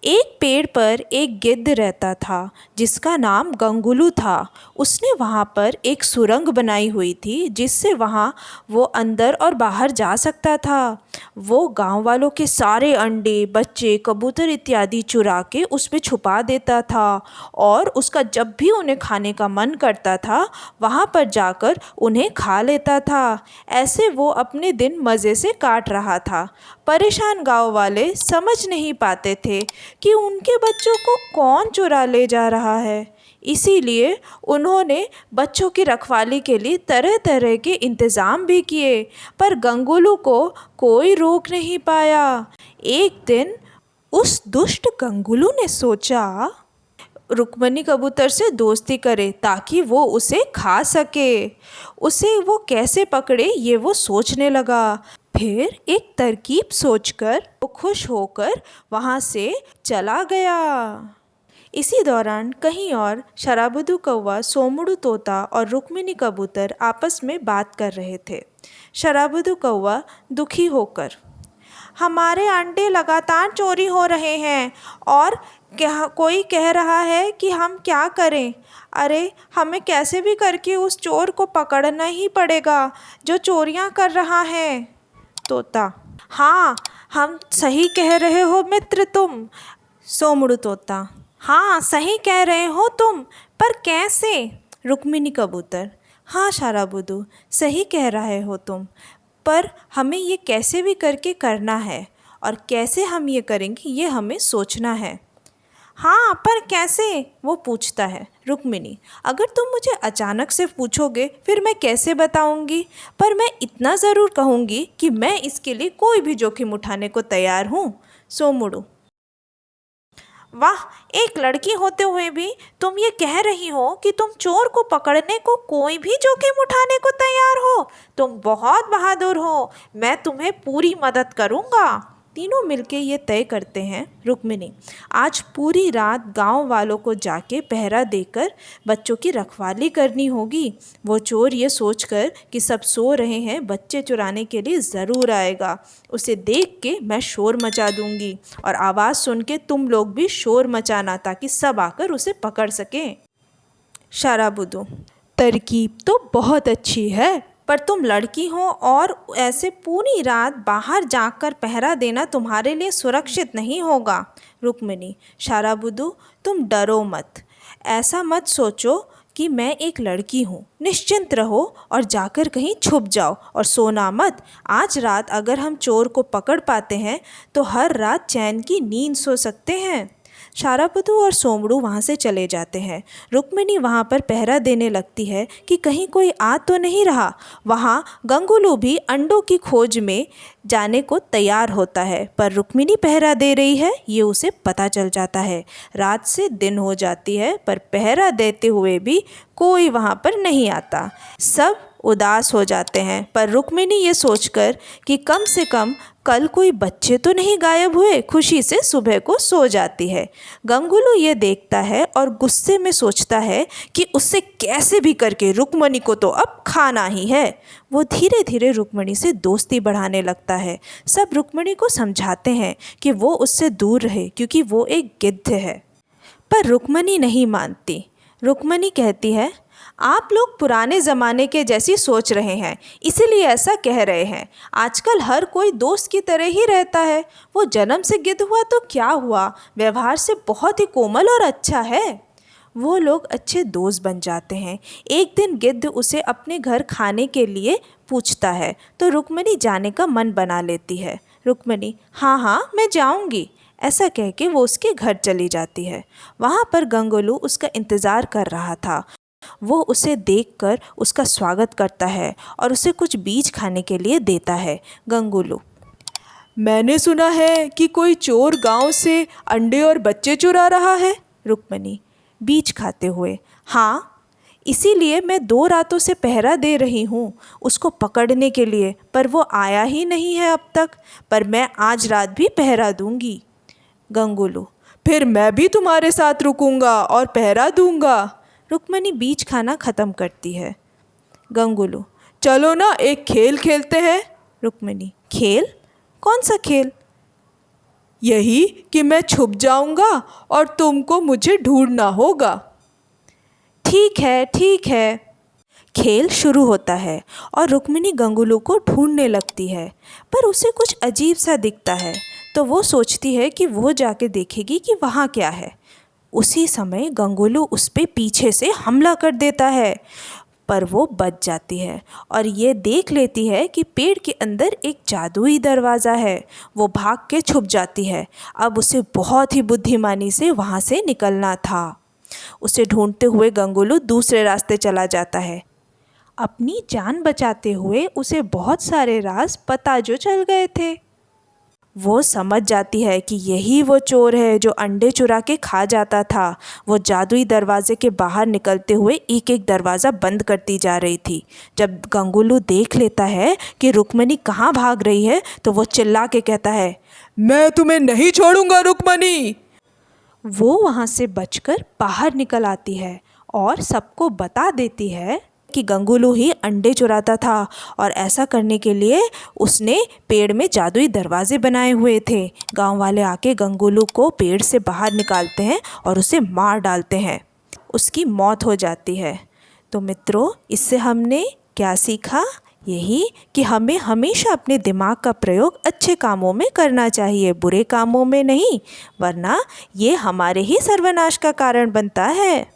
एक पेड़ पर एक गिद्ध रहता था जिसका नाम गंगुलू था। उसने वहाँ पर एक सुरंग बनाई हुई थी जिससे वहाँ वो अंदर और बाहर जा सकता था। वो गांव वालों के सारे अंडे, बच्चे, कबूतर इत्यादि चुरा के उसमें छुपा देता था और उसका जब भी उन्हें खाने का मन करता था वहाँ पर जाकर उन्हें खा लेता था। ऐसे वो अपने दिन मज़े से काट रहा था। परेशान गांव वाले समझ नहीं पाते थे कि उनके बच्चों को कौन चुरा ले जा रहा है। इसीलिए उन्होंने बच्चों की रखवाली के लिए तरह तरह के इंतज़ाम भी किए, पर गंगुलू को कोई रोक नहीं पाया। एक दिन उस दुष्ट गंगुलू ने सोचा रुक्मणी कबूतर से दोस्ती करे ताकि वो उसे खा सके। उसे वो कैसे पकड़े ये वो सोचने लगा। फिर एक तरकीब सोचकर वो खुश होकर वहाँ से चला गया। इसी दौरान कहीं और शराबुदु कौवा, सोमुड़ू तोता और रुक्मिणी कबूतर आपस में बात कर रहे थे। शराबुदु कौवा दुखी होकर, हमारे अंडे लगातार चोरी हो रहे हैं और कोई कह रहा है कि हम क्या करें। अरे हमें कैसे भी करके उस चोर को पकड़ना ही पड़ेगा जो चोरियां कर रहा है। तोता, हाँ हम सही कह रहे हो मित्र तुम। सोमुड़ू तोता, हाँ सही कह रहे हो तुम, पर कैसे। रुक्मिणी कबूतर, हाँ शराबुदु सही कह रहे हो तुम, पर हमें ये कैसे भी करके करना है और कैसे हम ये करेंगे ये हमें सोचना है। हाँ पर कैसे, वो पूछता है। रुक्मिणी, अगर तुम मुझे अचानक से पूछोगे फिर मैं कैसे बताऊंगी, पर मैं इतना ज़रूर कहूँगी कि मैं इसके लिए कोई भी जोखिम उठाने को तैयार हूँ। सोमुड़ू, वाह, एक लड़की होते हुए भी तुम ये कह रही हो कि तुम चोर को पकड़ने को कोई भी जोखिम उठाने को तैयार हो। तुम बहुत बहादुर हो, मैं तुम्हें पूरी मदद करूँगा। तीनों मिलके ये तय करते हैं। रुक्मिणी, आज पूरी रात गांव वालों को जाके पहरा देकर बच्चों की रखवाली करनी होगी। वो चोर ये सोचकर कि सब सो रहे हैं बच्चे चुराने के लिए ज़रूर आएगा। उसे देख के मैं शोर मचा दूंगी और आवाज़ सुन के तुम लोग भी शोर मचाना ताकि सब आकर उसे पकड़ सकें। शराबुदु, तरकीब तो बहुत अच्छी है, पर तुम लड़की हो और ऐसे पूरी रात बाहर जाकर पहरा देना तुम्हारे लिए सुरक्षित नहीं होगा। रुक्मिणी, शराबुदु तुम डरो मत, ऐसा मत सोचो कि मैं एक लड़की हूँ। निश्चिंत रहो और जाकर कहीं छुप जाओ और सोना मत। आज रात अगर हम चोर को पकड़ पाते हैं तो हर रात चैन की नींद सो सकते हैं। शराबुदु और सोमुड़ू वहाँ से चले जाते हैं। रुक्मिणी वहाँ पर पहरा देने लगती है कि कहीं कोई आ तो नहीं रहा। वहाँ गंगुलू भी अंडों की खोज में जाने को तैयार होता है, पर रुक्मिणी पहरा दे रही है ये उसे पता चल जाता है। रात से दिन हो जाती है पर पहरा देते हुए भी कोई वहाँ पर नहीं आता। सब उदास हो जाते हैं, पर रुक्मिणी ये सोचकर कि कम से कम कल कोई बच्चे तो नहीं गायब हुए, खुशी से सुबह को सो जाती है। गंगुलू ये देखता है और गुस्से में सोचता है कि उससे कैसे भी करके रुक्मिणी को तो अब खाना ही है। वो धीरे धीरे रुक्मिणी से दोस्ती बढ़ाने लगता है। सब रुक्मिणी को समझाते हैं कि वो उससे दूर रहे क्योंकि वो एक गिद्ध है, पर रुक्मिणी नहीं मानती। रुक्मिणी कहती है, आप लोग पुराने ज़माने के जैसी सोच रहे हैं, इसीलिए ऐसा कह रहे हैं। आजकल हर कोई दोस्त की तरह ही रहता है। वो जन्म से गिद्ध हुआ तो क्या हुआ, व्यवहार से बहुत ही कोमल और अच्छा है। वो लोग अच्छे दोस्त बन जाते हैं। एक दिन गिद्ध उसे अपने घर खाने के लिए पूछता है तो रुक्मिणी जाने का मन बना लेती है। रुक्मिणी, हाँ हाँ मैं जाऊँगी, ऐसा कह के वो उसके घर चली जाती है। वहाँ पर गंगुलू उसका इंतज़ार कर रहा था। वो उसे देखकर उसका स्वागत करता है और उसे कुछ बीज खाने के लिए देता है। गंगुलू, मैंने सुना है कि कोई चोर गांव से अंडे और बच्चे चुरा रहा है। रुक्मिणी बीज खाते हुए, हाँ इसीलिए मैं 2 रातों से पहरा दे रही हूँ उसको पकड़ने के लिए, पर वो आया ही नहीं है अब तक, पर मैं आज रात भी पहरा दूंगी। गंगुलू, फिर मैं भी तुम्हारे साथ रुकूंगा और पहरा दूंगा। रुक्मिणी बीज खाना ख़त्म करती है। गंगुलू, चलो ना एक खेल खेलते हैं। रुक्मिणी, खेल? कौन सा खेल? यही कि मैं छुप जाऊंगा और तुमको मुझे ढूंढना होगा। ठीक है, ठीक है। खेल शुरू होता है और रुक्मिणी गंगुलू को ढूंढने लगती है, पर उसे कुछ अजीब सा दिखता है, तो वो सोचती है कि वो जाके देखेगी कि वहाँ क्या है। उसी समय गंगुलू उस पे पीछे से हमला कर देता है, पर वो बच जाती है और ये देख लेती है कि पेड़ के अंदर एक जादुई दरवाज़ा है। वो भाग के छुप जाती है। अब उसे बहुत ही बुद्धिमानी से वहाँ से निकलना था। उसे ढूंढते हुए गंगुलू दूसरे रास्ते चला जाता है। अपनी जान बचाते हुए उसे बहुत सारे राज पता जो चल गए थे। वो समझ जाती है कि यही वो चोर है जो अंडे चुरा के खा जाता था। वो जादुई दरवाजे के बाहर निकलते हुए एक एक दरवाज़ा बंद करती जा रही थी। जब गंगुलू देख लेता है कि रुक्मिणी कहाँ भाग रही है, तो वो चिल्ला के कहता है, मैं तुम्हें नहीं छोड़ूंगा रुक्मिणी। वो वहाँ से बचकर बाहर निकल आती है और सबको बता देती है कि गंगुलू ही अंडे चुराता था और ऐसा करने के लिए उसने पेड़ में जादुई दरवाजे बनाए हुए थे। गांव वाले आके गंगुलू को पेड़ से बाहर निकालते हैं और उसे मार डालते हैं। उसकी मौत हो जाती है। तो मित्रों, इससे हमने क्या सीखा? यही कि हमें हमेशा अपने दिमाग का प्रयोग अच्छे कामों में करना चाहिए, बुरे कामों में नहीं, वरना ये हमारे ही सर्वनाश का कारण बनता है।